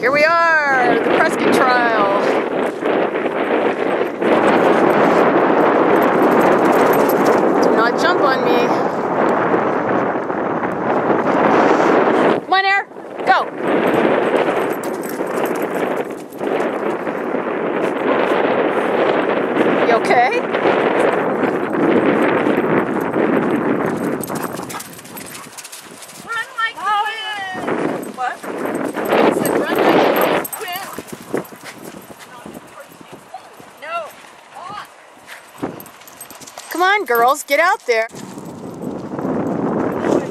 Here we are, the Prescott trial. Do not jump on me. Come on, Air, go. You okay? Run like the wind. What? Come on, girls, get out there. I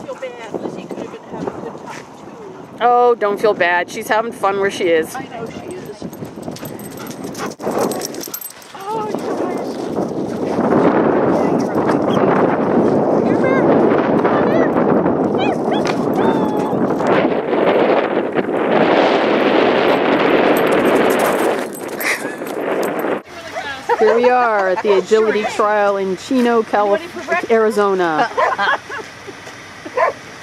feel bad. Lizzie could have been having a good time too. Oh, don't feel bad. She's having fun where she is. I know she is. Oh, you Here we are at the agility trial in Chino, Arizona.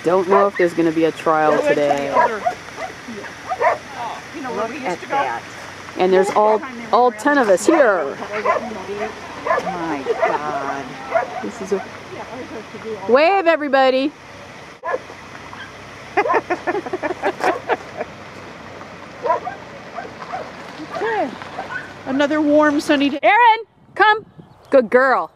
Don't know if there's going to be a trial today. Look at that. And there's all 10 of us here. My God. This is a wave, everybody. Okay. Another warm, sunny day. Erin, come. Good girl.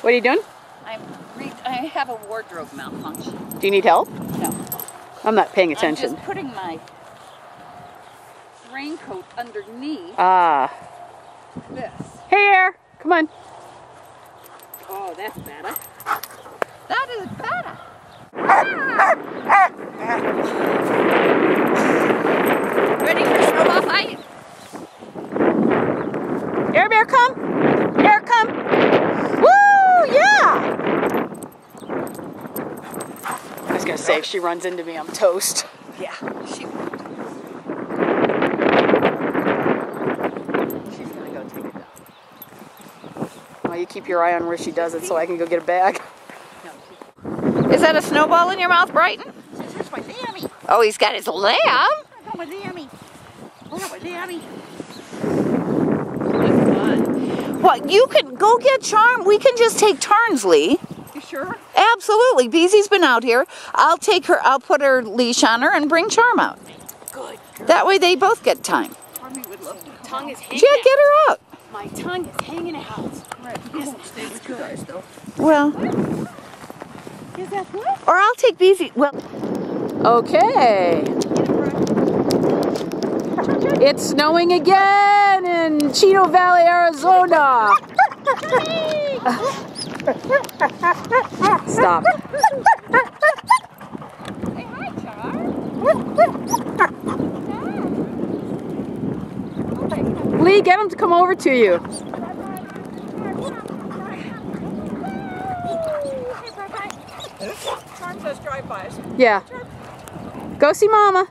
What are you doing? I have a wardrobe malfunction. Do you need help? No. I'm not paying attention. I'm just putting my raincoat underneath Ah. this. Hey, Air. Come on. Oh, that's better. That is better. Ready for snowball fight? Air Bear, come. Air, come. Woo! Yeah! I was going to say, if she runs into me, I'm toast. Yeah, she would. She's going to go take it down. Well, you keep your eye on where she does it so I can go get a bag. Is that a snowball in your mouth, Brighton? That's my Sammy. Oh, he's got his lamb. I got my Sammy. I got my Sammy. What, you can go get Charm? We can just take turns, Lee. You sure? Absolutely. Beezy's been out here. I'll put her leash on her and bring Charm out. Good girl. That way they both get time. Army would love to. Tongue is hanging Yeah, get her out. My tongue is hanging out. Right. He won't stay with you guys though. Well, Is that good? or I'll take Beezy. Well, Okay. It's snowing again in Chino Valley, Arizona. Stop. Hey, hi, Char. Lee, get him to come over to you. Charm does drive-bys. Yeah. Go see Mama.